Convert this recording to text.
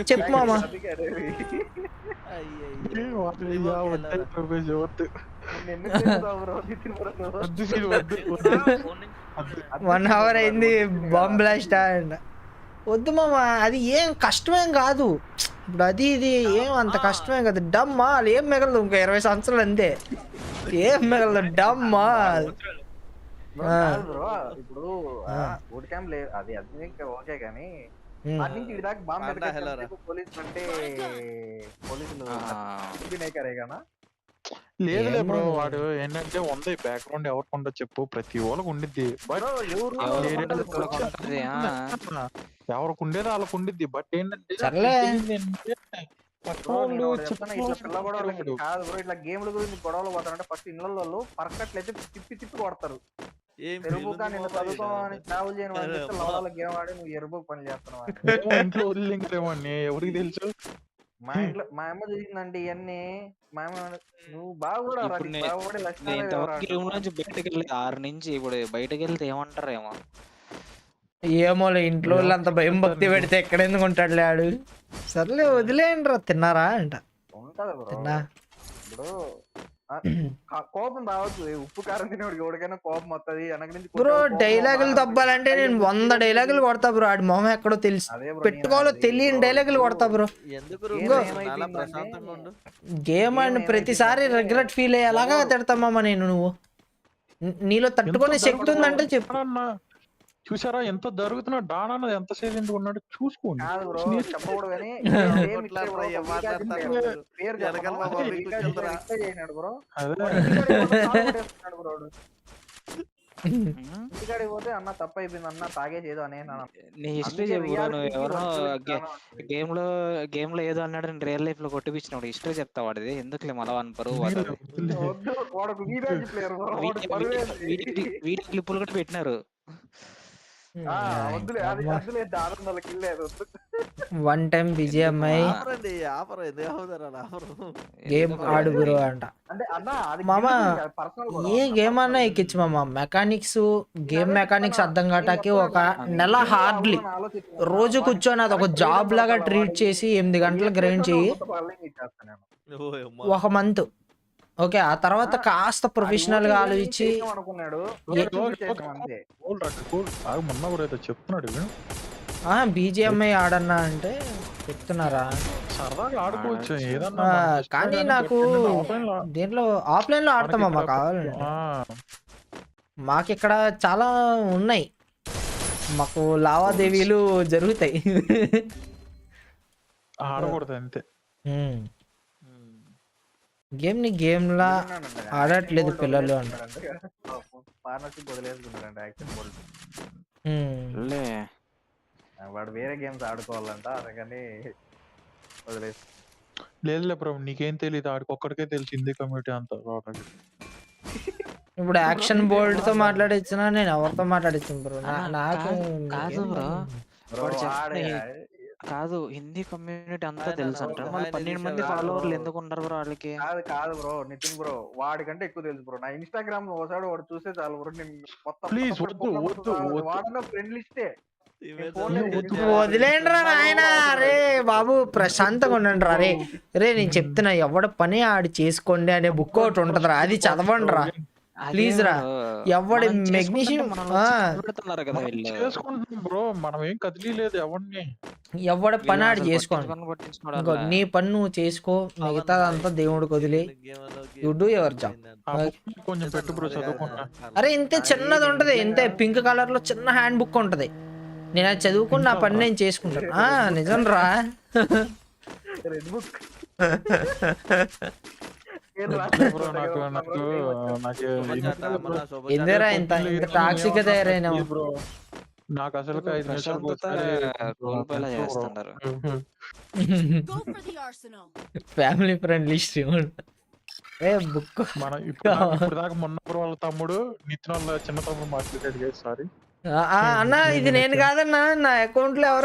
చెప్పు మామ. One hour అయింది బాంబ్ బ్లాస్ట్ అండ్ వద్దు మామ. అది ఏం కష్టమేం కాదు. ఇప్పుడు అది ఇది ఏం అంత కష్టమేం కాదు. డమ్మా వాళ్ళు ఏం మిగలదు. ఇంకా 20 సంవత్సరాలు అంతే. ఏం మిగలదు డమ్మా. ఇప్పుడు బూట్ క్యాంప్ లేదు అది అది ఇంకా ఓకే కానీ అటు నుంచి ఇటు దాకా బాంబు పోలీసులు అంటే పోలీసులు కదా. లేదులే బ్రో, వాడు ఏంటంటే ఉంది బ్యాక్గ్రౌండ్ ఎవరికి ఉండదు చెప్పు, ప్రతి వాళ్ళకి ఉండిద్ది. బట్ ఎవరికి ఉండేది వాళ్ళకి ఉండిద్ది. బట్ ఏంటంటే కాదు బ్రో, ఇట్లా గేమ్ల గురించి గొడవలు పోతారంటే ఫస్ట్ ఇళ్ళల్లో పర్కట్లు అయితే తిప్పి తిప్పి కొడతారు. ఎరుపుగా నిన్ను చదువుకోవాలని ట్రావెల్ చేయని వాళ్ళు గేమ్ ఆడి నువ్వు ఎరుపు పని చేస్తున్నావు. ఇంట్లో వదిలేమో ఎవరికి తెలుసు. మా ఇంట్లో మా అమ్మ చూసిందండి ఇవన్నీ. మా అమ్మ నువ్వు బాగుపడే బయటకు వెళ్ళి 6 నుంచి ఇప్పుడు బయటకు వెళ్తే ఏమంటారేమో. ఏమోలే ఇంట్లో వాళ్ళు అంత భయం భక్తి పెడితే ఎక్కడ ఎందుకు ఉంటాడులే ఆడు. సర్లే వదిలేయండి రా. తిన్నారా అంట. ఉంటది బ్రో. ఇప్పుడు కోపం రావచ్చు. ఉప్పు కారం తినేవాడికి ఎవరికైనా కోపం వస్తుంది. వెనక నుంచి బ్రో డైలాగులు తప్పాలంటే నేను 100 డైలాగులు కొడతా బ్రో. ఆడి మొహం ఎక్కడో తెలుసు పెట్టుకోవాలో తెలియని డైలాగులు కొడతా బ్రో. గేమ్ అని ప్రతిసారి రిగ్రెట్ ఫీల్ అయ్యేలాగా తిడతామమ్మా నేను. నువ్వు నీలో తట్టుకునే శక్తి ఉందంటే చెప్పు. చూసారా ఎంత జరుగుతున్నా డాన్ అన్నది ఎంత సైలెంట్ ఉన్నాడు చూసుకోండి. ఇంటికాడికి పోతే అన్న తప్పు అయిపోయింది అన్న తాగేసేదో అనే నీ హిస్టరీ చెప్పు. నువ్వు ఎవరో గేమ్ లో ఏదో అన్నాడు రియల్ లైఫ్ లో కొట్టిపించినాడు. హిస్టరీ చెప్తా వాడిది ఎందుకులే మళ్ళా వన్ పరువు. వీడియో క్లిప్పులు కూడా పెట్టినారు. వన్ టైం బిజీ అమ్మాయి గేమ్ ఆడు బ్రో అంట. మామ ఏ గేమ్ అన్నా ఎక్కించు మామ. మెకానిక్స్ గేమ్ మెకానిక్స్ అర్థం కావటానికి ఒక నెల హార్డ్లీ రోజు కూర్చొని అది ఒక జాబ్ లాగా ట్రీట్ చేసి 8 గంటలు గ్రైండ్ చెయ్యి. 1 మంత్ ఓకే. ఆ తర్వాత కాస్త ప్రొఫెషనల్ గా ఆలోచించి బీజిఎంఐ ఆడన్నా అంటే చెప్తున్నారా. కానీ నాకు దీంట్లో ఆఫ్లైన్ లో ఆడతామమ్మా కావాలంటే. మాకు ఇక్కడ చాలా ఉన్నాయి. మాకు లావాదేవీలు జరుగుతాయి. ఆడకూడదు అంతే. గేమ్ ని గేమ్ లా ఆడట్లేదు పిల్లలు అంట. వాడు వేరే గేమ్స్ ఆడుకోవాలంట అందుకని వదిలేసి. లేదులే బ్రో నీకేం తెలియదు, ఆడికి ఒక్కడికే తెలిసింది కమ్యూనిటీ అంతా. ఇప్పుడు యాక్షన్ బోల్డ్ తో మాట్లాడిచ్చినా నేను ఎవరితో మాట్లాడిచ్చాను బ్రో. నాకు కాదు బ్రో, కాదు హిందీ కమ్యూనిటీ అంతా తెలుసు అంట. మళ్ళీ 12 మంది ఫాలోవర్లు ఎందుకు ఉండరు బ్రో వాళ్ళకి? కాదు బ్రో నితిన్ బ్రో, వాడికంటే ఎక్కువ తెలుసు బ్రో. నా ఇన్స్టాగ్రామ్ ఒకసారి వాడు చూసే చాలు బ్రో. నేను మొత్తం వాడిన ఫ్రెండ్ లిస్టే. వదిలేండి రా నాయన. అరే బాబు ప్రశాంతంగా ఉండండి రా. రే రే నేను చెప్తున్నా ఎవడ పని ఆడి చేసుకోండి అనే బుక్ ఒకటి ఉంటది రా, అది చదవండి రా ప్లీజ్ రా. ఎవడి మెగ్నీషియం ఎవడ పని ఆడి చేసుకోండి. ఇంకో నీ పని నువ్వు చేసుకో, మిగతాదంతా దేవుడికి వదిలే. You do your job. అరే ఇంతే చిన్నది ఉంటది, ఇంతే పింక్ కలర్ లో చిన్న హ్యాండ్ బుక్ ఉంటది. నేను అది చదువుకుని నా పని నేను చేసుకుంటాను. నిజం రా. ఎందురా ఇంత ఇంత టాక్సిక్ తయారైనా? నాకు అసలు 5 నిమిషాలు ఫ్యామిలీ ఫ్రెండ్లీ స్ట్రీమ్. బుక్ మన ఇప్పుడు దాకా మొన్న వాళ్ళ తమ్ముడు నితిన్ వాళ్ళ చిన్న తమ్ముడు మాట్లాడాడు. సారీ అన్నా ఇది నేను కాదన్నా, నా అకౌంట్ లో ఎవరు